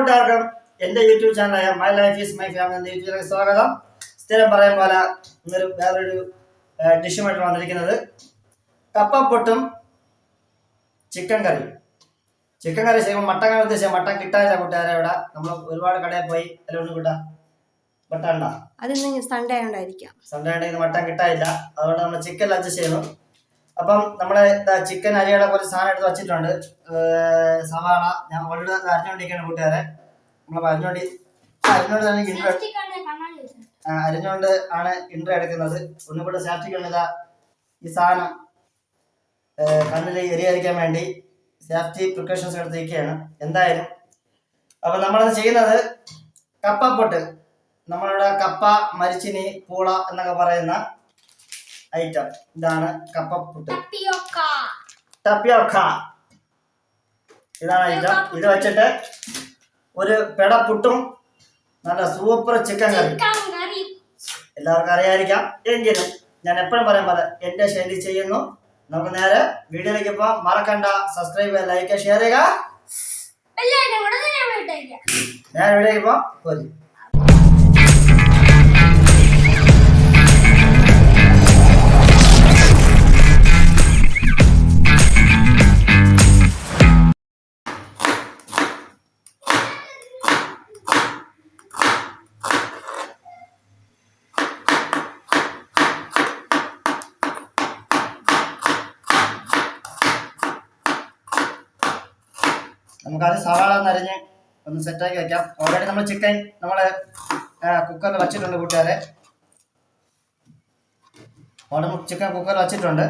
കൂട്ടുകാർക്കും എൻ്റെ യൂട്യൂബ് ചാനലായ my life is my family എന്ന യൂട്യൂബ് ചാനലിൽ സ്വാഗതം. സ്ഥിരം പറയും പോലെ വേറൊരു ഡിഷുമായിട്ട് വന്നിരിക്കുന്നത് കപ്പപ്പൊട്ടും ചിക്കൻ കറി. ചിക്കൻ കറി ചെയ്യുമ്പോൾ മട്ടൻ കറി ഉദ്ദേശിച്ചാൽ മട്ടൻ കിട്ടാനില്ല കൂട്ടുകാരെ. ഇവിടെ നമ്മൾ ഒരുപാട് കടയിൽ പോയി എല്ലാം കൂട്ടാ മട്ടണ്ട സൺഡേ ഉണ്ടെങ്കിൽ മട്ടൻ കിട്ടാനില്ല. അതുകൊണ്ട് നമ്മൾ ചിക്കൻ അഡ്ജസ്റ്റ് ചെയ്യുന്നു. അപ്പം നമ്മള് ചിക്കൻ അരിയുടെ കുറച്ച് സാധനം എടുത്ത് വെച്ചിട്ടുണ്ട്. സവാള ഞാൻ ഓൾറെഡി അരിഞ്ഞുകൊണ്ടിരിക്കുകയാണ് കൂട്ടുകാരെ. നമ്മൾ അരിഞ്ഞുകൊണ്ട് ആണ് ഇൻട്രോ എടുക്കുന്നത്. ഒന്നുകൂടെ സേഫ്റ്റിക്കുള്ളത് ഈ സാധനം കണ്ണിൽ എരിയായിരിക്കാൻ വേണ്ടി സേഫ്റ്റി പ്രിക്കോഷൻസ് എടുത്തിരിക്കുകയാണ്. എന്തായാലും അപ്പൊ നമ്മളത് ചെയ്യുന്നത് കപ്പപ്പൊട്ട്, നമ്മളിവിടെ കപ്പ, മരിച്ചിനി, പൂള എന്നൊക്കെ പറയുന്ന ഐറ്റം. ഇതാണ് കപ്പപ്പൊട്ട്, ടപ്പിയോക്ക. ഇതാണ് ഐറ്റം. ഇത് വെച്ചിട്ട് ഒരു പെടപ്പുട്ടും നല്ല സൂപ്പർ ചിക്കൻ കറി. എല്ലാവർക്കും അറിയാതിരിക്കാം, എങ്കിലും ഞാൻ എപ്പോഴും പറയാൻ പോലെ എന്റെ ശൈലി ചെയ്യുന്നു. നമുക്ക് നേരെ വീഡിയോയിലേക്ക് പോകാം. മറക്കണ്ട, സബ്സ്ക്രൈബ് ചെയ്യുക, ലൈക്ക്, ഷെയർ ചെയ്യുക. ഞാൻ വീഡിയോയിലേക്ക് പോകാം. പോരി. നമുക്കത് സവാള നരിഞ്ഞ് ഒന്ന് സെറ്റാക്കി വെക്കാം. ഓൾറെഡി നമ്മൾ ചിക്കൻ കുക്കറിൽ വച്ചിട്ടുണ്ട് കൂട്ടുകാരെ. ഓൾറെഡി ചിക്കൻ കുക്കറിൽ വച്ചിട്ടുണ്ട്.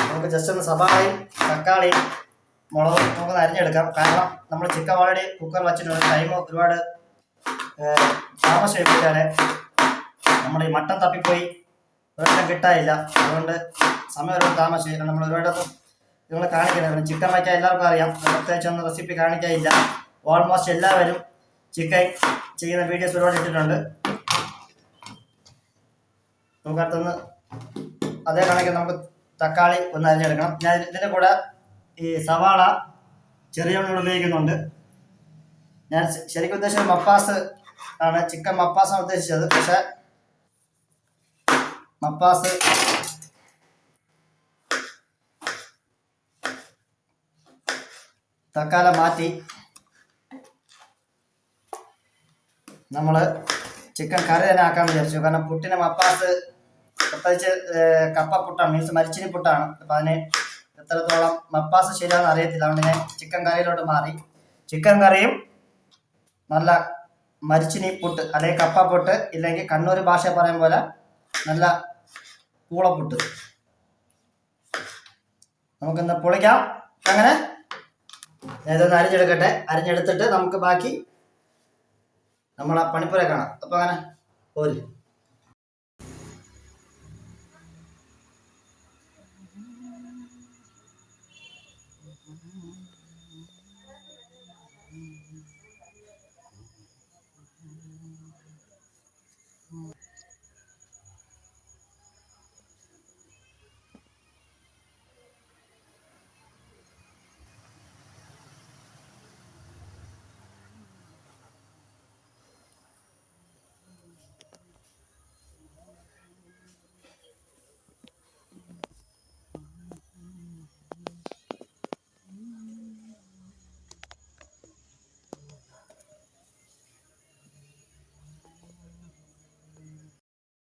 നമുക്ക് ജസ്റ്റ് ഒന്ന് സവാളയും തക്കാളിയും മുളകും നമുക്ക് അരിഞ്ഞെടുക്കാം. കാരണം നമ്മൾ ചിക്കൻ ഓൾറെഡി കുക്കറിൽ വച്ചിട്ടുണ്ട്. ടൈം ഒരുപാട് താമസം എടുക്കാതെ നമ്മുടെ ഈ മട്ടൻ തപ്പിപ്പോയി ഒരെണ്ണം കിട്ടാനില്ല. അതുകൊണ്ട് സമയം ഒരുപാട് താമസിച്ചു. നമ്മൾ ഒരുപാട് നിങ്ങൾ കാണിക്കുന്നത് ചിക്കൻ വയ്ക്കാൻ എല്ലാവർക്കും അറിയാം. പ്രത്യേകിച്ച് ഒന്നും റെസിപ്പി കാണിക്കാനില്ല. ഓൾമോസ്റ്റ് എല്ലാവരും ചിക്കൻ ചെയ്യുന്ന വീഡിയോസ് ഒരുപാട് ഇട്ടിട്ടുണ്ട്. നമുക്ക് അടുത്തൊന്ന് അതേ കണക്കിന് നമുക്ക് തക്കാളി ഒന്ന് അരിഞ്ഞെടുക്കണം. ഞാൻ ഇതിൻ്റെ കൂടെ ഈ സവാള ചെറിയ ഉള്ളി ഉപയോഗിക്കുന്നുണ്ട്. ഞാൻ ശരിക്കും ഉദ്ദേശിച്ചത് മപ്പാസ് ആണ്, ചിക്കൻ മപ്പാസാണ് ഉദ്ദേശിച്ചത്. പക്ഷെ മപ്പാസ് തൽക്കാലം മാറ്റി നമ്മൾ ചിക്കൻ കറി തന്നെ ആക്കാൻ വിചാരിച്ചു. കാരണം പുട്ടിന് മപ്പാസ് പ്രത്യേകിച്ച് കപ്പപ്പുട്ടാണ്, മീൻസ് മരിച്ചിനി പുട്ടാണ്. അപ്പം അതിന് എത്രത്തോളം മപ്പാസ് ശരിയാണെന്ന് അറിയത്തില്ല. അതുകൊണ്ട് ഞാൻ ചിക്കൻ കറിയിലോട്ട് മാറി. ചിക്കൻ കറിയും നല്ല മരിച്ചിനി പുട്ട് അല്ലെങ്കിൽ കപ്പപ്പൊട്ട്, ഇല്ലെങ്കിൽ കണ്ണൂർ ഭാഷ പറയും പോലെ നല്ല പൂളപ്പുട്ട് നമുക്കിന്ന് പൊളിക്കാം. അങ്ങനെ ഇതൊന്ന് അരിഞ്ഞെടുക്കട്ടെ. അരിഞ്ഞെടുത്തിട്ട് നമുക്ക് ബാക്കി നമ്മളെ പണിപ്പുര കാണാം. അപ്പം അങ്ങനെ പോര്.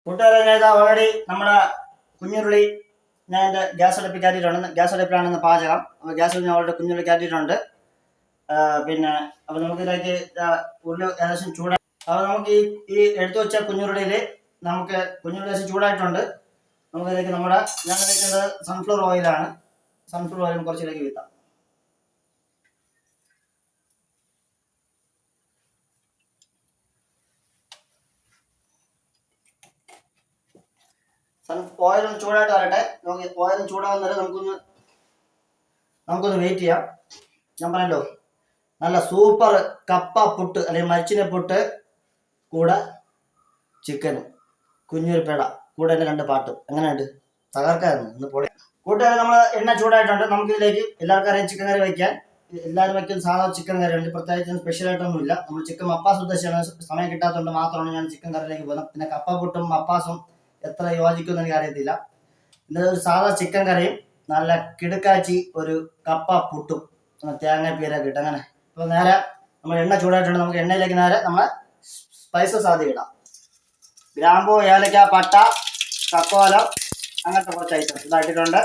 കൂട്ടുകാരെ, ഞാൻ ഇതാ ഓൾറെഡി നമ്മുടെ കുഞ്ഞുരുളി ഞാൻ എൻ്റെ ഗ്യാസ് അടുപ്പിൽ കയറ്റിയിട്ടുണ്ട്. ഗ്യാസ് അടുപ്പിലാണെന്ന് പാചകം. അപ്പോൾ ഗ്യാസ് ഞാൻ ഓൾറെഡി കുഞ്ഞുരുളി കയറ്റിയിട്ടുണ്ട്. പിന്നെ അപ്പോൾ നമുക്ക് ഇതിലേക്ക് ഉരുളി ഏകദേശം ചൂടായി. അപ്പോൾ നമുക്ക് ഈ എടുത്തു വെച്ച കുഞ്ഞുരുളിയിൽ നമുക്ക് കുഞ്ഞുരുളി ഏകദേശം ചൂടായിട്ടുണ്ട്. നമുക്ക് ഇതിലേക്ക് ഞാൻ കഴിക്കുന്നത് സൺഫ്ലവർ ഓയിലാണ്. Sunflower oil കുറച്ചിലേക്ക് വീത്താം. ഓയിലൊന്ന് ചൂടായിട്ട് വരട്ടെ. നമുക്ക് ഓയിലും ചൂടാകുന്നവരെ നമുക്കൊന്ന് വെയിറ്റ് ചെയ്യാം. ഞാൻ പറഞ്ഞല്ലോ നല്ല സൂപ്പർ കപ്പ പുട്ട് അല്ലെങ്കിൽ മരിച്ചിനെ പുട്ട് കൂടെ ചിക്കനും കുഞ്ഞൊരു പേട കൂടെ തന്നെ 2 പാട്ട്. എങ്ങനെയുണ്ട്? തകർക്കായിരുന്നു ഇന്ന് പൊളി. കൂട്ടുകാരെ, നമ്മൾ എണ്ണ ചൂടായിട്ടുണ്ട്. നമുക്കിതിലേക്ക് എല്ലാവർക്കും അറിയാം ചിക്കൻ കറി വയ്ക്കാൻ. എല്ലാവരും വയ്ക്കുന്ന സാധാരണ ചിക്കൻ കറിയുണ്ട്, പ്രത്യേകിച്ച് സ്പെഷ്യലായിട്ടൊന്നുമില്ല. നമ്മൾ ചിക്കൻ മപ്പാസ് ഉദ്ദേശിച്ചാണ്, സമയം കിട്ടാത്തതുകൊണ്ട് മാത്രമാണ് ഞാൻ ചിക്കൻ കറിയിലേക്ക് പോകുന്നത്. പിന്നെ കപ്പ പുട്ടും മപ്പാസും എത്ര യോജിക്കുമെന്ന് എനിക്ക് അറിയത്തില്ല. ഇത് ഒരു സാധാ ചിക്കൻ കറിയും നല്ല കിടുക്കാച്ചി ഒരു കപ്പ പുട്ടും തേങ്ങ പീരൊക്കെ ഇട്ട് അങ്ങനെ. അപ്പോൾ നേരെ നമ്മൾ എണ്ണ ചൂടായിട്ടുണ്ട്. നമുക്ക് എണ്ണയിലേക്ക് നേരെ നമ്മൾ സ്പൈസസ് ആദ്യം ഇടാം. ഗ്രാമ്പൂ, ഏലക്ക, പട്ട, തക്കോലം, അങ്ങനത്തെ കുറച്ച് ഐറ്റംസ് ഇതായിട്ടുണ്ട്.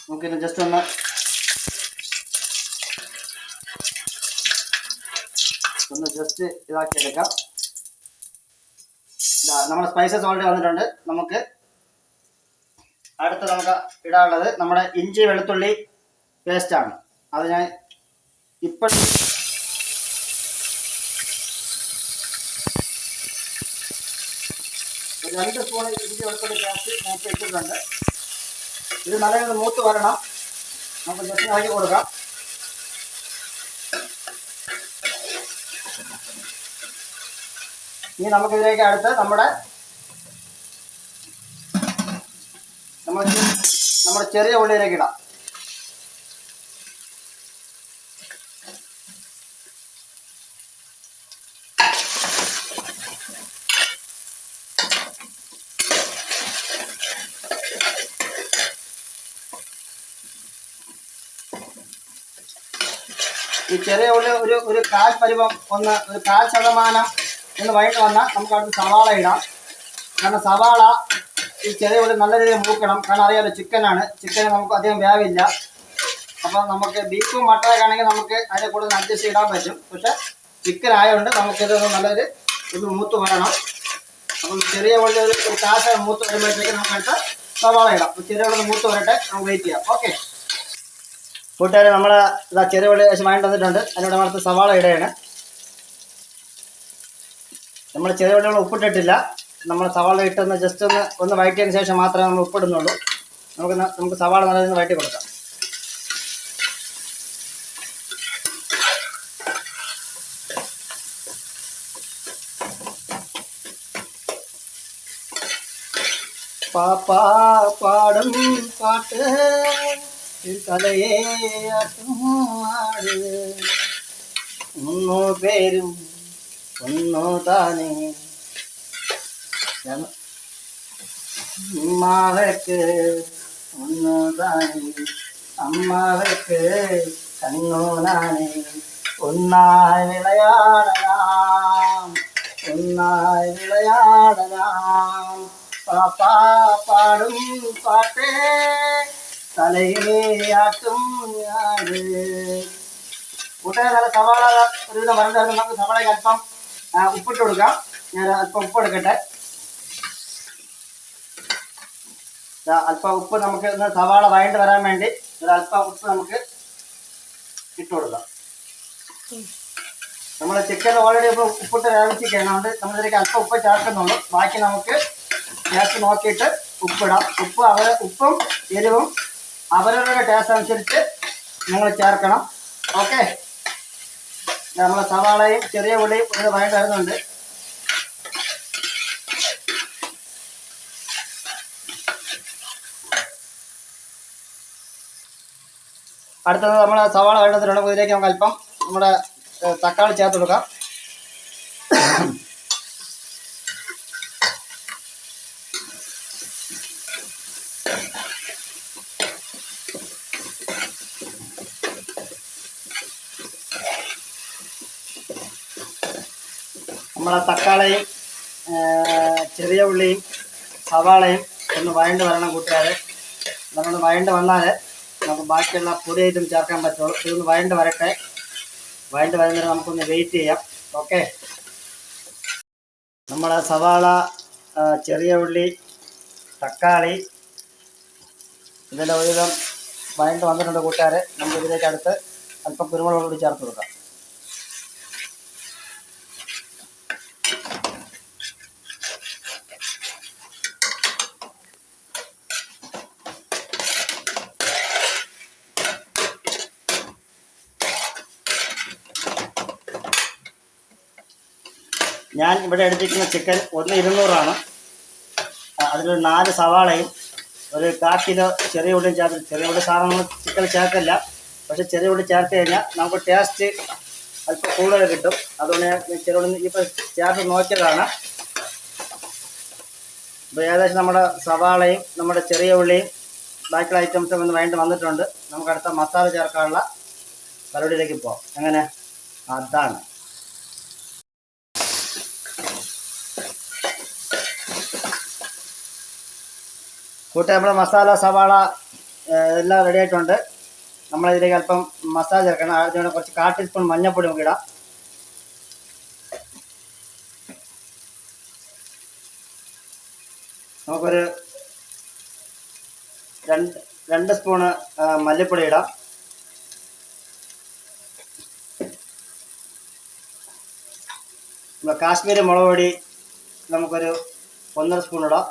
നമുക്കിത് ജസ്റ്റ് ഒന്ന് ജസ്റ്റ് ഇതാക്കി എടുക്കാം. നമ്മുടെ സ്പൈസസ് ഓൾറെഡി വന്നിട്ടുണ്ട്. നമുക്ക് നമുക്ക് ഇടാനുള്ളത് നമ്മുടെ ഇഞ്ചി വെളുത്തുള്ളി പേസ്റ്റാണ്. അത് ഞാൻ ഇപ്പോഴും 2 സ്പൂൺ ഇഞ്ചി വെളുത്തുള്ളി പേസ്റ്റ് നമുക്ക് ഇട്ടിട്ടുണ്ട്. ഇത് നല്ലൊരു മൂത്ത് വരണം. നമുക്ക് ജസ്റ്റ് ഇളക്കി കൊടുക്കാം. ഇനി നമുക്കിതിലേക്ക് അടുത്ത് നമ്മുടെ ചെറിയ ഉള്ളിയിലേക്ക് ഇടാം. ഈ ചെറിയ ഉള്ളി ഒരു 1/4 പരിവം ഒരു 1/4% ഒന്ന് വഴറ്റി വന്നാൽ നമുക്ക് അടുത്ത് സവാള ഇടാം. കാരണം സവാള ഈ ചെറിയ ഉള്ളി നല്ല രീതിയിൽ മൂക്കണം. കാരണം അറിയാമല്ലോ, ചിക്കനാണ്. ചിക്കന് നമുക്ക് അധികം വേവില്ല. അപ്പം നമുക്ക് ബീഫും മട്ടനൊക്കെ ആണെങ്കിൽ നമുക്ക് അതിനെ കൂടുതൽ അഡ്ജസ്റ്റ് ഇടാൻ പറ്റും. പക്ഷെ ചിക്കൻ ആയതുകൊണ്ട് നമുക്കിതൊന്ന് നല്ലൊരു മൂത്ത് വരണം. അപ്പം ചെറിയ ഉള്ളി ഒരു കാശ മൂത്ത് വരുമ്പോഴത്തേക്ക് നമുക്ക് അടുത്ത് സവാള ഇടാം. ചെറിയ ഉള്ളി മൂത്ത് വരട്ടെ, നമുക്ക് വെയിറ്റ് ചെയ്യാം. ഓക്കെ കൂട്ടുകാരെ, നമ്മൾ ചെറിയ ഉള്ളി വാങ്ങിട്ട് വന്നിട്ടുണ്ട്. അതിനോട് അടുത്ത് സവാള ഇടുകയാണ്. നമ്മൾ ചെറിയ ഉള്ളികൾ ഉപ്പിട്ടിട്ടില്ല. നമ്മൾ സവാള ഇട്ടൊന്ന് ജസ്റ്റ് ഒന്ന് വഴറ്റിയതിന് ശേഷം മാത്രമേ നമ്മൾ ഉപ്പിടുന്നുള്ളൂ. നമുക്ക് സവാള നല്ലതൊന്ന് വഴറ്റി കൊടുക്കാം. പാപ്പാ പാടും പാട്ട് തലയെ ആട്ടുമാട് ഒന്നു പേരും ഒന്നു താനേ അമ്മാവയ്ക്ക് ഒന്നു താനേ അമ്മാവയ്ക്ക് കണ്ണൂനാനേ ഒന്നായി വിളയാടലാം ഒന്നായി വിളയാടലാം പാപ്പാ പാടും പാട്ടേ തലയിലേയാട്ടും ഞാട്. കൂട്ടുകാരെ, നല്ല സവാള ഒരുവിധം വരണ്ടായിരുന്നു. നമുക്ക് സവാളയ്ക്ക് അല്പം ഉപ്പിട്ട് കൊടുക്കാം. ഞാൻ അല്പം ഉപ്പ് എടുക്കട്ടെ. അല്പം ഉപ്പ് നമുക്ക് സവാള വഴണ്ട് വരാൻ വേണ്ടി അല്പം ഉപ്പ് നമുക്ക് ഇട്ട് കൊടുക്കാം. നമ്മൾ ചിക്കൻ ഓൾറെഡി ഇപ്പോൾ ഉപ്പിട്ട് വേവിച്ചിരിക്കുകയാണ്. അതുകൊണ്ട് നമ്മളിതിലേക്ക് അല്പം ഉപ്പ് ചേർക്കുന്നുള്ളൂ. ബാക്കി നമുക്ക് ടേസ്റ്റ് നോക്കിയിട്ട് ഉപ്പിടാം. ഉപ്പും എരിവും അവരവരുടെ ടേസ്റ്റ് അനുസരിച്ച് നിങ്ങൾ ചേർക്കണം. ഓക്കെ, നമ്മളെ സവാളയും ചെറിയ ഉള്ളിയും ഇത് വഴണ്ട് വരുന്നുണ്ട്. അടുത്തത് നമ്മൾ സവാള വഴണ്ടതിനുള്ള ഇതിലേക്ക് നമുക്ക് അല്പം നമ്മുടെ തക്കാളി ചേർത്ത് കൊടുക്കാം. നമ്മളെ തക്കാളിയും ചെറിയ ഉള്ളിയും സവാളയും ഒന്ന് വഴണ്ട് വരണം കൂട്ടുകാരെ. നമ്മൾ വഴണ്ട് വന്നാൽ നമുക്ക് ബാക്കിയുള്ള പൊടി ഐറ്റം ചേർക്കാൻ പറ്റുള്ളൂ. ഇതൊന്ന് വഴണ്ട് വരട്ടെ. വഴണ്ട് വരുന്നതിന് നമുക്കൊന്ന് വെയിറ്റ് ചെയ്യാം. ഓക്കെ, നമ്മളെ സവാള, ചെറിയ ഉള്ളി, തക്കാളി ഇതെല്ലാം ഒരുവിധം വഴണ്ട് വന്നിട്ടുണ്ട് കൂട്ടുകാരെ. നമുക്ക് ഇതിലേക്ക് അടുത്ത് അല്പം കുരുമുളക് കൂടി ചേർത്ത് കൊടുക്കാം. ഞാൻ ഇവിടെ എടുത്തിരിക്കുന്ന ചിക്കൻ 1/200 അതിലൊരു 4 സവാളയും ഒരു 1/4 കിലോ ചെറിയ ഉള്ളിയും ചേർത്ത്. ചെറിയ ഉള്ളി സാധനം നമ്മൾ ചിക്കൻ ചേർക്കില്ല, പക്ഷേ ചെറിയ ഉള്ളി ചേർത്ത് കഴിഞ്ഞാൽ നമുക്ക് ടേസ്റ്റ് അല്പം കൂടുതൽ കിട്ടും. അതുകൊണ്ട് ഞാൻ ചെറിയ ഉള്ളി ഇപ്പോൾ ചേർത്ത് നോക്കിയതാണ്. ഇപ്പോൾ ഏകദേശം നമ്മുടെ സവാളയും നമ്മുടെ ചെറിയ ഉള്ളിയും ബാക്കിയുള്ള ഐറ്റംസൊക്കെ ഒന്ന് വേണ്ടി വന്നിട്ടുണ്ട്. നമുക്ക് അടുത്ത മസാല ചേർക്കാനുള്ള പരിപാടിയിലേക്ക് പോകാം. എങ്ങനെ? അതാണ് കൂട്ടെ നമ്മുടെ മസാല സവാള എല്ലാം റെഡി ആയിട്ടുണ്ട്. നമ്മളിതിലേക്ക് അല്പം മസാല ചേർക്കണം. അതിന് കുറച്ച് 1/4 ടീസ്പൂൺ മഞ്ഞൾപ്പൊടി നമുക്ക് ഇടാം. നമുക്കൊരു 2 സ്പൂണ് മല്ലിപ്പൊടി ഇടാം. കാശ്മീരി മുളക് പൊടി നമുക്കൊരു 1.5 സ്പൂൺ ഇടാം.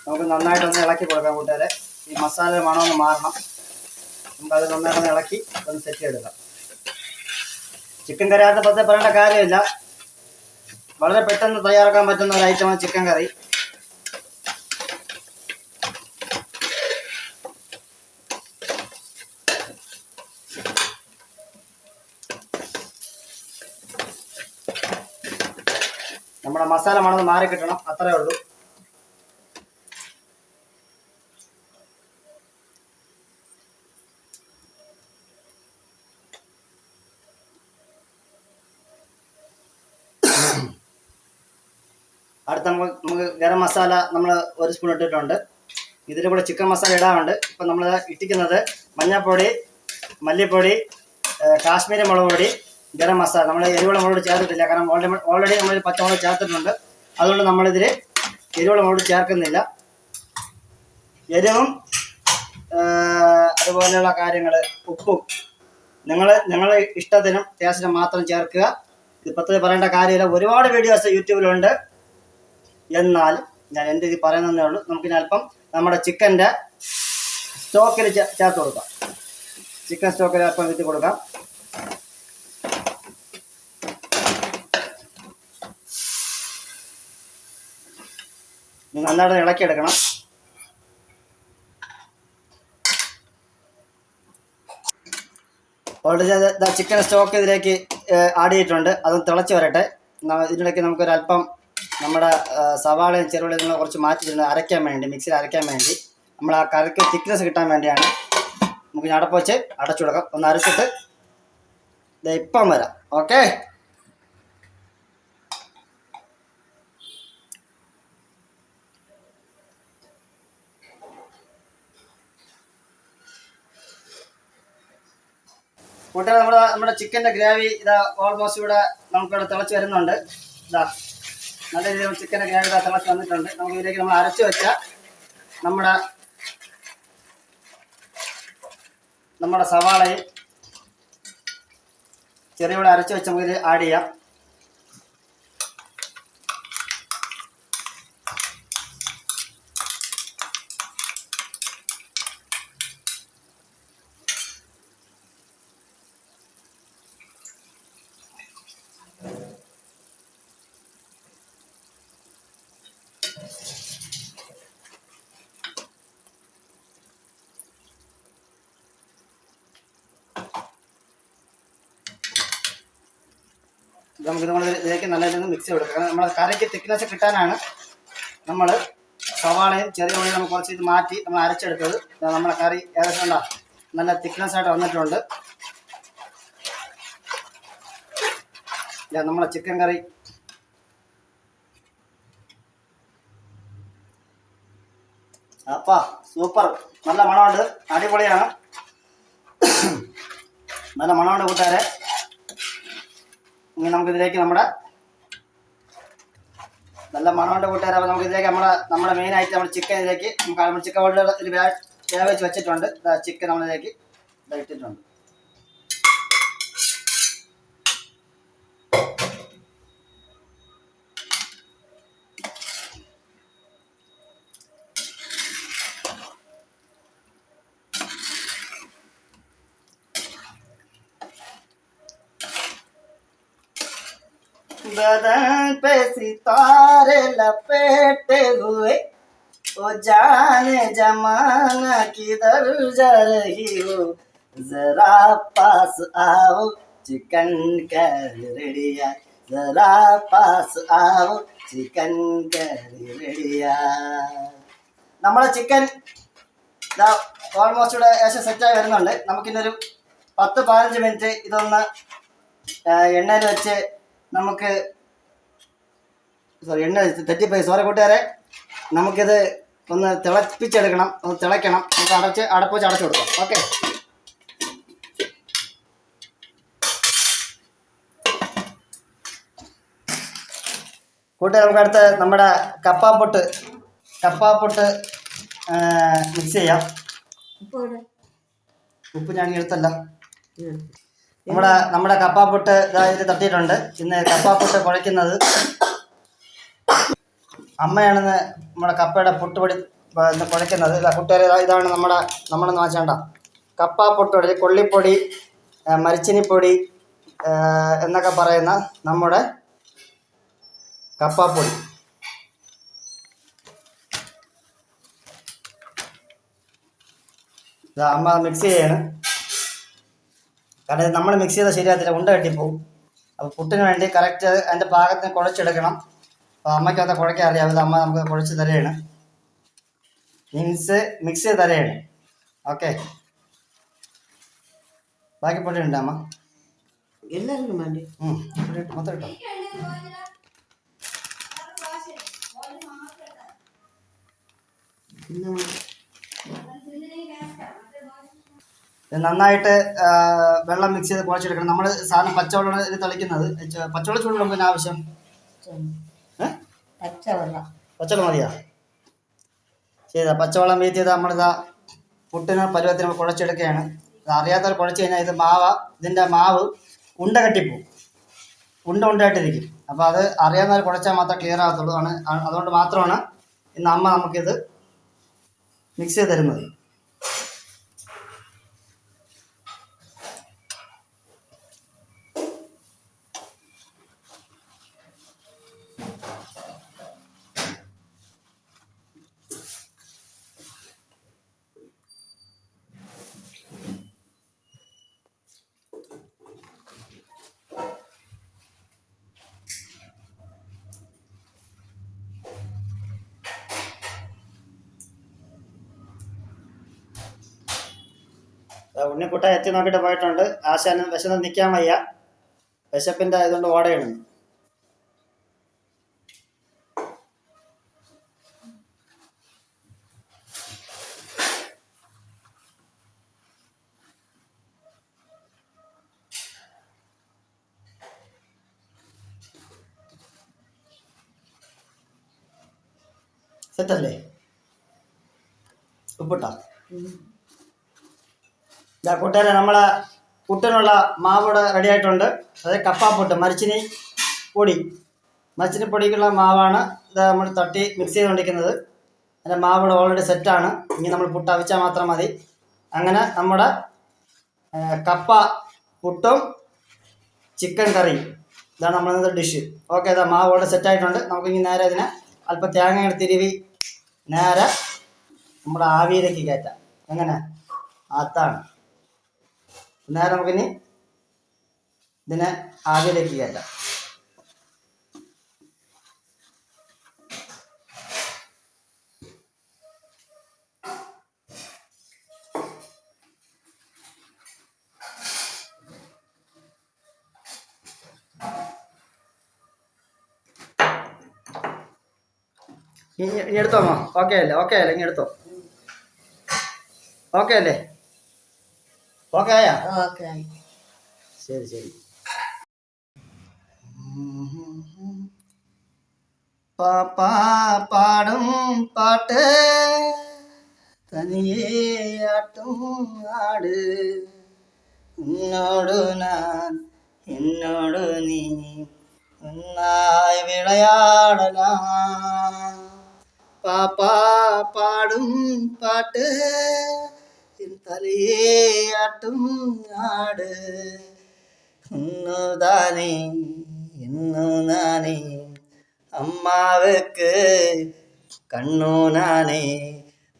നമുക്ക് നന്നായിട്ടൊന്ന് ഇളക്കി കൊടുക്കാം കൂട്ടുകാരെ. ഈ മസാല മണമൊന്ന് മാറണം. നമുക്കത് നന്നായിട്ടൊന്ന് ഇളക്കി ഒന്ന് സെറ്റ് ചെയ്തെടുക്കാം. ചിക്കൻ കറി ആയിട്ട് പത്തേ പറയേണ്ട കാര്യമില്ല, വളരെ പെട്ടെന്ന് തയ്യാറാക്കാൻ പറ്റുന്ന ഒരു ഐറ്റമാണ് ചിക്കൻ കറി. നമ്മുടെ മസാല മണം മാറി കിട്ടണം, അത്രേ ഉള്ളൂ. അടുത്ത നമുക്ക് ഗരം മസാല നമ്മൾ 1 സ്പൂൺ ഇട്ടിട്ടുണ്ട്. ഇതിൻ്റെ കൂടെ ചിക്കൻ മസാല ഇടാറുണ്ട്. ഇപ്പം നമ്മൾ ഇട്ടിക്കുന്നത് മഞ്ഞൾപ്പൊടി, മല്ലിപ്പൊടി, കാശ്മീരി മുളക് പൊടി, ഗരം മസാല. നമ്മൾ എരിവുള്ള മുളക് ചേർത്തിട്ടില്ല, കാരണം ഓൾറെഡി നമ്മൾ പച്ചമുളക് ചേർത്തിട്ടുണ്ട്. അതുകൊണ്ട് നമ്മളിതിൽ എരിവുള്ള മുളക് ചേർക്കുന്നില്ല. എരിവും അതുപോലെയുള്ള കാര്യങ്ങൾ, ഉപ്പും നിങ്ങളെ ഇഷ്ടത്തിനും ടേസ്റ്റിനും മാത്രം ചേർക്കുക. ഇത് പ്രത്യേകം പറയേണ്ട കാര്യമില്ല, ഒരുപാട് വീഡിയോസ് യൂട്യൂബിലുണ്ട്. എന്നാലും ഞാൻ എൻ്റെ ഇത് പറയുന്നതേ ഉള്ളൂ. നമുക്കിനി അല്പം നമ്മുടെ ചിക്കൻ്റെ സ്റ്റോക്കിൽ ചേർത്ത് കൊടുക്കാം. ചിക്കൻ സ്റ്റോക്കിൽ അല്പം വിറ്റ് കൊടുക്കാം. നന്നായിട്ട് ഇളക്കിയെടുക്കണം. ഓൾറെഡി ചിക്കൻ സ്റ്റോക്ക് ഇതിലേക്ക് ആഡ് ചെയ്തിട്ടുണ്ട്. അതൊന്ന് തിളച്ച് വരട്ടെ. ഇതിനിടയ്ക്ക് നമുക്കൊരല്പം നമ്മുടെ സവാളയും ചെറുള്ളിയും കുറച്ച് മാറ്റിയിട്ടുണ്ട് അരയ്ക്കാൻ വേണ്ടി, മിക്സിയിൽ അരയ്ക്കാൻ വേണ്ടി. നമ്മൾ ആ കറിക്ക് തിക്നെസ് കിട്ടാൻ വേണ്ടിയാണ്. നമുക്ക് അടപ്പ് വെച്ച് അടച്ചു കൊടുക്കാം. ഒന്ന് അരച്ചിട്ട് ഇപ്പം വരാം. ഓക്കെ, കൂട്ടുകാരെ, നമ്മുടെ ചിക്കൻ്റെ ഗ്രേവി ഇതാ ഓൾമോസ്റ്റ് ഇവിടെ നമുക്കിവിടെ തിളച്ച് വരുന്നുണ്ട്. ഇതാ നല്ല രീതിയിൽ ചിക്കൻ്റെ ഗ്രേവി ഇതാ തിളച്ച് വന്നിട്ടുണ്ട്. നമുക്ക് ഇതിലേക്ക് നമ്മൾ അരച്ച് വെച്ച നമ്മുടെ സവാളയും ചെറിയ ഉള്ളി അരച്ച് വെച്ച് നമുക്ക് ഇത് ആഡ് ചെയ്യാം. നമുക്ക് നമ്മൾ ഇതിലേക്ക് നല്ല രീതിയിൽ മിക്സ് ചെയ്ത് കൊടുക്കുക. നമ്മുടെ കറിക്ക് തിക്നെസ് കിട്ടാനാണ് നമ്മൾ സവാളയും ചെറിയ ഉള്ളിയും നമുക്ക് കുറച്ച് ഇത് മാറ്റി നമ്മൾ അരച്ചെടുത്തത്. നമ്മുടെ കറി ഏകദേശം ഉണ്ടാ നല്ല തിക്നെസ് ആയിട്ട് വന്നിട്ടുണ്ട്. നമ്മളെ ചിക്കൻ കറി അപ്പാ സൂപ്പർ, നല്ല മണമുണ്ട്, അടിപൊളിയാണ്, നല്ല മണമുണ്ട് കൂട്ടുകാരെ. ഇനി നമുക്കിതിലേക്ക് നമ്മുടെ നല്ല മണമുണ്ട് കൂട്ടുകാരെ. അപ്പോൾ നമുക്കിതിലേക്ക് നമ്മുടെ മെയിൻ ആയിട്ട് നമ്മുടെ ചിക്കൻ ഇതിലേക്ക് നമുക്ക് ചിക്കൻ ഓൾറെഡി വേവിച്ച് വെച്ചിട്ടുണ്ട്. ചിക്കൻ നമ്മളിതിലേക്ക് ഇട്ടിട്ടുണ്ട്. बदन पे सितारे लपेटे हुए ओ जाने जमाना किधर जा रही हो जरा पास आओ चिकन करी रेडिया जरा पास आओ ചിക്കൻ കറി റെഡിയാ. നമ്മുടെ ചിക്കൻ ഓൾമോസ്റ്റ് ഇവിടെ ഏകദേശം സെറ്റായി വരുന്നുണ്ട്. നമുക്കിന്നൊരു 10-15 മിനിറ്റ് ഇതൊന്ന് എണ്ണയിൽ വെച്ച് നമുക്ക് എണ്ണ തെറ്റിപ്പോയി, സോറി കൂട്ടുകാരെ. നമുക്കിത് ഒന്ന് തിളപ്പിച്ചെടുക്കണം, ഒന്ന് തിളയ്ക്കണം. നമുക്ക് അടപ്പ് വെച്ച് അടച്ചു കൊടുക്കാം. ഓക്കെ, കൂട്ടുകാർ, നമുക്ക് അടുത്ത് നമ്മുടെ കപ്പാപ്പൊട്ട് മിക്സ് ചെയ്യാം. ഉപ്പ് ഞാൻ എടുത്തല്ല. നമ്മുടെ കപ്പാപ്പൊട്ട് ഇത് തട്ടിയിട്ടുണ്ട്. ഇന്ന് കപ്പാപ്പൊട്ട് കുഴയ്ക്കുന്നത് അമ്മയാണെന്ന് നമ്മുടെ കപ്പയുടെ പൊട്ടുപൊടി കുഴയ്ക്കുന്നത്. കൂട്ടുകാരെ, ഇതാണ് നമ്മളെന്ന് വാങ്ങിച്ചേണ്ട കപ്പാപ്പൊട്ട്, കൊള്ളിപ്പൊടി, മരിച്ചിനിപ്പൊടി എന്നൊക്കെ പറയുന്ന നമ്മുടെ കപ്പാപ്പൊടി. അമ്മ മിക്സ് ചെയ്യാണ്. കാരണം നമ്മൾ മിക്സ് ചെയ്താൽ ശരിയാകത്തില്ല, ഉണ്ട കെട്ടിപ്പോവും. അപ്പോൾ പുട്ടിന് വേണ്ടി കറക്റ്റ് അതിൻ്റെ പാകത്തിന് കുഴച്ചെടുക്കണം. അപ്പോൾ അമ്മയ്ക്ക് അത് കുഴയ്ക്കാൻ അറിയാം. അത് അമ്മ നമുക്ക് കുഴച്ച് തരുകയാണ്, മിക്സ് ചെയ്ത് തരുകയാണ്. ഓക്കെ, ബാക്കി പൊടിയുണ്ട് അമ്മ, എല്ലാവർക്കും വേണ്ടി മൊത്തം ഇട്ടോ. നന്നായിട്ട് വെള്ളം മിക്സ് ചെയ്ത് കുഴച്ചെടുക്കണം. നമ്മൾ സാധനം പച്ചവെള്ളം ഇത് തളിക്കുന്നത്. പച്ചവെള്ളം ചൂടുള്ള പിന്നെ ആവശ്യം പച്ചവെള്ളം മതിയാ? ശരി, പച്ചവെള്ളം വീറ്റ് ചെയ്ത് നമ്മളിതാ പുട്ടിന് പരുവത്തിന് കുഴച്ചെടുക്കുകയാണ്. അറിയാത്തവർ കുഴച്ച് കഴിഞ്ഞാൽ ഇതിൻ്റെ മാവ് ഉണ്ട കെട്ടിപ്പോവും, ഉണ്ടായിട്ടിരിക്കും. അപ്പോൾ അത് അറിയാവുന്നവർ കുഴച്ചാൽ മാത്രമേ ക്ലിയർ ആകത്തുള്ളൂ. അതുകൊണ്ട് മാത്രമാണ് ഇന്ന് അമ്മ നമുക്കിത് മിക്സ് ചെയ്ത് തരുന്നത്. ഉണ്ണിക്കുട്ട എത്തി നോക്കിയിട്ട് പോയിട്ടുണ്ട്. ആശാന് വിശന്ന് നിൽക്കാൻ വയ്യ, വിശപ്പിൻ്റെ ഇതുകൊണ്ട് ഓടയാണ്. സെറ്റല്ലേ? ഉപ്പിട്ടാ? കൂട്ടുകാരെ, നമ്മളെ പുട്ടിനുള്ള മാവ് റെഡി ആയിട്ടുണ്ട്. അതായത് കപ്പാപ്പൊട്ട്, മരിച്ചിനിപ്പൊടിക്കുള്ള മാവാണ് ഇത് നമ്മൾ തട്ടി മിക്സ് ചെയ്തുകൊണ്ടിരിക്കുന്നത്. അതിൻ്റെ മാവ് ഓൾറെഡി സെറ്റാണ്. ഇനി നമ്മൾ പുട്ട് അവിച്ചാൽ മാത്രം മതി. അങ്ങനെ നമ്മുടെ കപ്പ പുട്ടും ചിക്കൻ കറിയും ഇതാണ് നമ്മളിന്നത്തെ ഡിഷ്. ഓക്കെ, ഇതാ മാവ് ഓൾറെഡി സെറ്റായിട്ടുണ്ട്. നമുക്കിനി നേരെ ഇതിനെ അല്പം തേങ്ങ തിരുവി നേരെ നമ്മുടെ ആവിയിലേക്ക് കയറ്റാം. എങ്ങനെ? അതാണ്. നേരെ നമുക്കിനി ഇതിനെ ആവിയിലേക്ക് കയറ്റാം. ഇനി എടുത്തോമോ? ഓക്കെ അല്ലേ? ഇനി എടുത്തോ. ഓക്കെ അല്ലേ? ഓക്കെ ആയാ? ശരി. പാപ്പാ പാടും പാട്ട് തനിയേയാട്ടും ആട് എന്നോട് ഞാൻ എന്നോട് നീ ഒന്നായി വിളയാടലാം. പാപ്പാ പാടും പാട്ട് തലയേയാട്ടും ആട് ഒന്നുതാനേ ഇന്നു നാനേ അമ്മാവക്ക് കണ്ണു നാനേ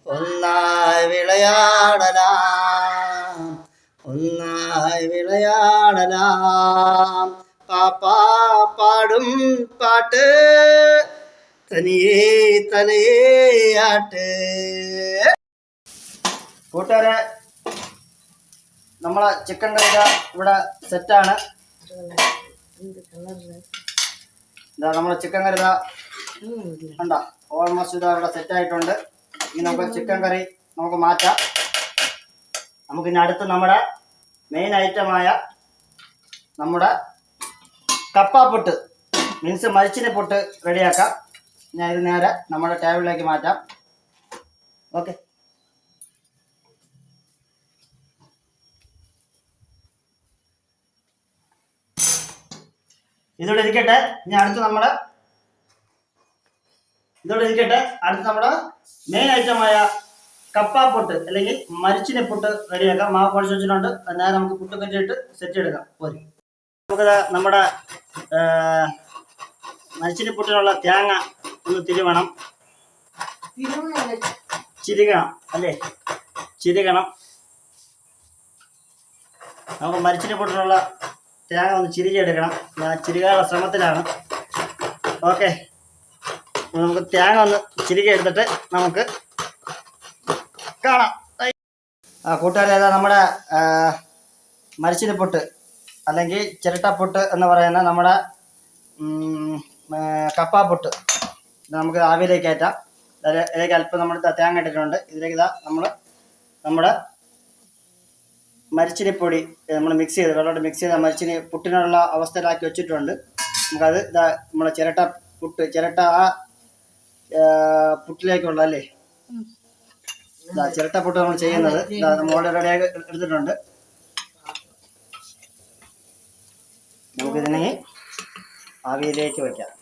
ഒന്നായി വിളയാടലാം ഒന്നായി വിളയാടലാം പാപ്പാ പാടും പാട്ട് തനിയേ തലയാട്ട്. കൂട്ടുകാരെ, നമ്മളെ ചിക്കൻ കറി ഇവിടെ സെറ്റാണ്. ഇതാ നമ്മളെ ചിക്കൻ കറി കണ്ടോ, ഓൾമോസ്റ്റ് ഇതാ ഇവിടെ സെറ്റായിട്ടുണ്ട്. ഇനി നമുക്ക് ചിക്കൻ കറി നമുക്ക് മാറ്റാം. നമുക്കിനി അടുത്ത് നമ്മുടെ മെയിൻ ഐറ്റമായ നമ്മുടെ കപ്പാപ്പൊട്ട് മീൻസ് മരിച്ചിനെ പൊട്ട് റെഡിയാക്കാം. ഞാൻ ഇത് നേരെ നമ്മുടെ ടേബിളിലേക്ക് മാറ്റാം. ഓക്കെ, ഇതോടെ ഇരിക്കട്ടെ. ഇനി അടുത്ത് നമ്മുടെ മെയിൻ ഐറ്റമായ കപ്പാപ്പൊട്ട് അല്ലെങ്കിൽ മരിച്ചിനെ പൊട്ട് റെഡിയാക്കാം. മാവ് കുഴച്ച് വെച്ചിട്ടുണ്ട്. നേരെ നമുക്ക് പുട്ട് കറ്റിയിട്ട് സെറ്റ് എടുക്കാം. പോരി, നമുക്കത് നമ്മുടെ മരിച്ചിനെ പൊട്ടിനുള്ള തേങ്ങ ഒന്ന് ചിരികണം അല്ലേ, ചിരികണം. നമുക്ക് മരിച്ചിനെ പൊട്ടിനുള്ള തേങ്ങ ഒന്ന് ചിരികെടുക്കണം. ഞാൻ ചിരികാനുള്ള ശ്രമത്തിലാണ്. ഓക്കെ, നമുക്ക് തേങ്ങ ഒന്ന് ചിരികെ എടുത്തിട്ട് നമുക്ക് കാണാം. കൂട്ടുകാരെ, ഏതാ നമ്മുടെ മരിച്ചിനെ പൊട്ട് അല്ലെങ്കിൽ ചിരട്ടപ്പൊട്ട് എന്ന് പറയുന്ന നമ്മുടെ കപ്പാപ്പൊട്ട് നമുക്ക് ആവിയിലേക്ക് കയറ്റാം. ഇതിലേക്ക് അല്പം നമ്മൾ തേങ്ങ ഇട്ടിട്ടുണ്ട്. ഇതിലേക്ക് നമ്മൾ നമ്മുടെ മരിച്ചിനിപ്പൊടി നമ്മൾ മിക്സ് ചെയ്ത് വെള്ളമായിട്ട് മിക്സ് ചെയ്ത് മരിച്ചിനി പുട്ടിനുള്ള അവസ്ഥയിലാക്കി വെച്ചിട്ടുണ്ട്. നമുക്കത് നമ്മളെ ചിരട്ട ആ പുട്ടിലേക്കുള്ള അല്ലേ ചിരട്ട പുട്ട് നമ്മൾ ചെയ്യുന്നത്. നമ്മൾ റെഡിയാക്കി എടുത്തിട്ടുണ്ട്. നമുക്കിതിനെ ആവിയിലേക്ക് വയ്ക്കാം.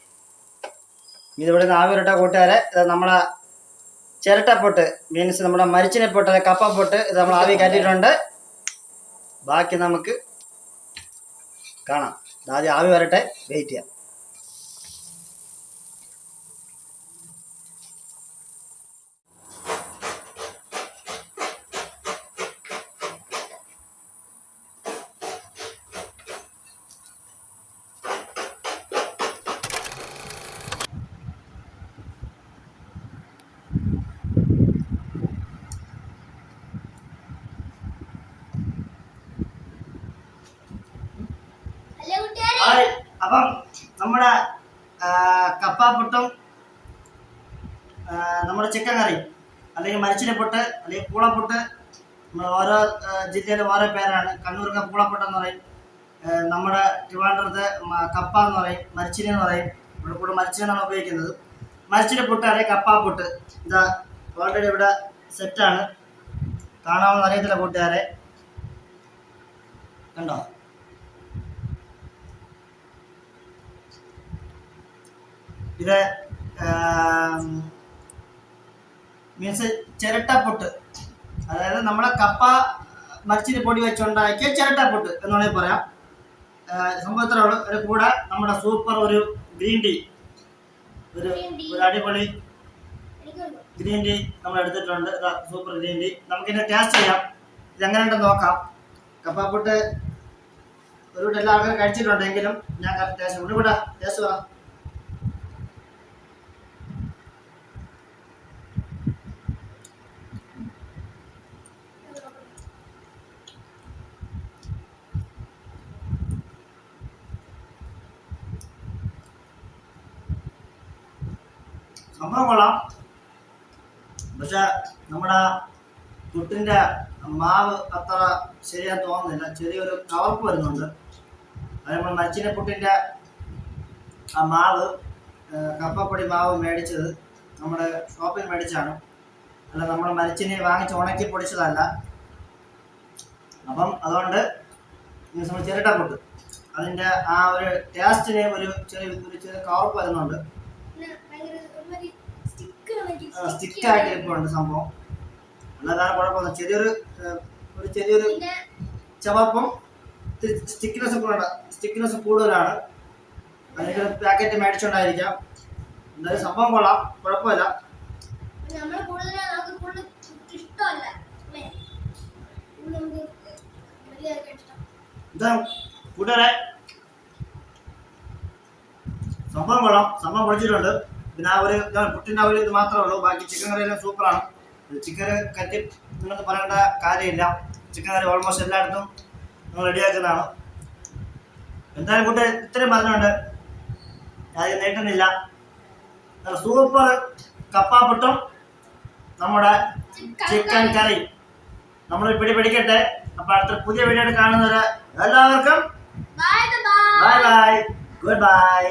ഇതിവിടെ നിന്ന് ആവി വരട്ടെ കൂട്ടുകാരെ. ഇത് നമ്മളെ ചിരട്ടപ്പൊട്ട് മീൻസ് നമ്മുടെ മരിച്ചിനെ പൊട്ട് കപ്പപ്പൊട്ട് ഇത് നമ്മൾ ആവി കയറ്റിയിട്ടുണ്ട്. ബാക്കി നമുക്ക് കാണാം. ആദ്യം ആവി വരട്ടെ, വെയിറ്റ് ചെയ്യാം. അപ്പം നമ്മുടെ കപ്പാപ്പൊട്ടും നമ്മുടെ ചിക്കൻ കറി അല്ലെങ്കിൽ മരിച്ചിനെ പൊട്ട് അല്ലെങ്കിൽ പൂളപ്പൊട്ട്, ഓരോ ജില്ലയിലും ഓരോ പേരാണ്. കണ്ണൂർക്ക് പൂളപ്പൊട്ട് എന്ന് പറയും, നമ്മുടെ ട്രിവാൻഡ്രത്ത് കപ്പ എന്ന് പറയും, മരിച്ചിനെ എന്ന് പറയും. ഇവിടെ കൂടെ മരിച്ചിനാണ് ഉപയോഗിക്കുന്നത്. മരിച്ചിനെ പൊട്ട് അല്ലെങ്കിൽ കപ്പാപ്പൊട്ട് ഇതാ ഓൾറെഡി ഇവിടെ സെറ്റാണ്. കാണാമെന്ന് അറിയത്തില്ല കൂട്ടുകാരെ, കണ്ടോ? ഇത് മീൻസ് ചിരട്ടപ്പൊട്ട്, അതായത് നമ്മളെ കപ്പ മരിച്ചിന് പൊടി വെച്ചുണ്ടാക്കിയ ചിരട്ടപ്പൊട്ട് എന്ന് വേണമെങ്കിൽ പറയാം. സംഭവത്തിലുള്ള ഒരു കൂടെ നമ്മുടെ സൂപ്പർ ഒരു ഗ്രീൻ ടീ, ഒരു അടിപൊളി ഗ്രീൻ ടീ നമ്മൾ എടുത്തിട്ടുണ്ട്. Super green tea. നമുക്കിതിനെ ടേസ്റ്റ് ചെയ്യാം, ഇതെങ്ങനെയുണ്ടെന്ന് നോക്കാം. കപ്പാപ്പൊട്ട് ഒരു എല്ലാ ആൾക്കാരും കഴിച്ചിട്ടുണ്ടെങ്കിലും ഞാൻ ടേസ്റ്റ് ഇവിടെ ടേസ്റ്റ് പറയാം. സംഭവം കൊള്ളാം. പക്ഷെ നമ്മുടെ പുട്ടിൻ്റെ മാവ് അത്ര ശരിയാന്ന് തോന്നുന്നില്ല. ചെറിയൊരു കവർപ്പ് വരുന്നുണ്ട്. അത് നമ്മൾ മരിച്ചിനെ പുട്ടിൻ്റെ ആ മാവ് കപ്പപ്പൊടി മാവ് മേടിച്ചത് നമ്മുടെ ഷോപ്പിൽ മേടിച്ചാണ്, അല്ല നമ്മൾ മരിച്ചിനെ വാങ്ങിച്ച് ഉണക്കി പൊടിച്ചതല്ല. അപ്പം അതുകൊണ്ട് നമ്മൾ ചിരട്ടപ്പൊട്ട് അതിൻ്റെ ആ ഒരു ടേസ്റ്റിന് ഒരു ചെറിയ കവർപ്പ് വരുന്നുണ്ട്. സ്റ്റിക്കായിട്ട് ഇരിപ്പുണ്ട് സംഭവം. അല്ലാതെ കുഴപ്പമൊന്നും ചെറിയൊരു ചവർപ്പും സ്റ്റിക്നെസ് കൂടുതലാണ്. അല്ലെങ്കിൽ പാക്കറ്റ് മേടിച്ചോണ്ടായിരിക്കാം. എന്തായാലും സംഭവം കൊള്ളാം, കുഴപ്പമില്ല. നമ്മള് കൂടുതൽ നമുക്ക് കൂടുതൽ ഇഷ്ടമല്ല അല്ലേ? നമുക്ക് വലിയ ഇഷ്ടം. എന്താ കൂട്ടുകാരെ, സംഭവം കൊള്ളാം, സംഭവം പൊളിച്ചിട്ടുണ്ട്. പിന്നെ ആ ഒരു പുട്ടിൻ്റെ ആ ഒരു ഇത് മാത്രമേ ഉള്ളൂ. ബാക്കി ചിക്കൻ കറിയെല്ലാം സൂപ്പറാണ്. ചിക്കൻ കറ്റി നിങ്ങൾക്ക് പറയേണ്ട കാര്യമില്ല. ചിക്കൻ കറി ഓൾമോസ്റ്റ് എല്ലായിടത്തും നമ്മൾ റെഡിയാക്കുന്നതാണ്. എന്തായാലും കൂട്ട് ഇത്രയും പറഞ്ഞുകൊണ്ട് ഞാൻ നേട്ടുന്നില്ല. സൂപ്പർ കപ്പാപ്പുട്ടും നമ്മുടെ ചിക്കൻ കറി നമ്മൾ പിടിക്കട്ടെ. അപ്പോൾ അടുത്ത പുതിയ വീഡിയോ കാണുന്നവരെ എല്ലാവർക്കും bye bye bye, good bye.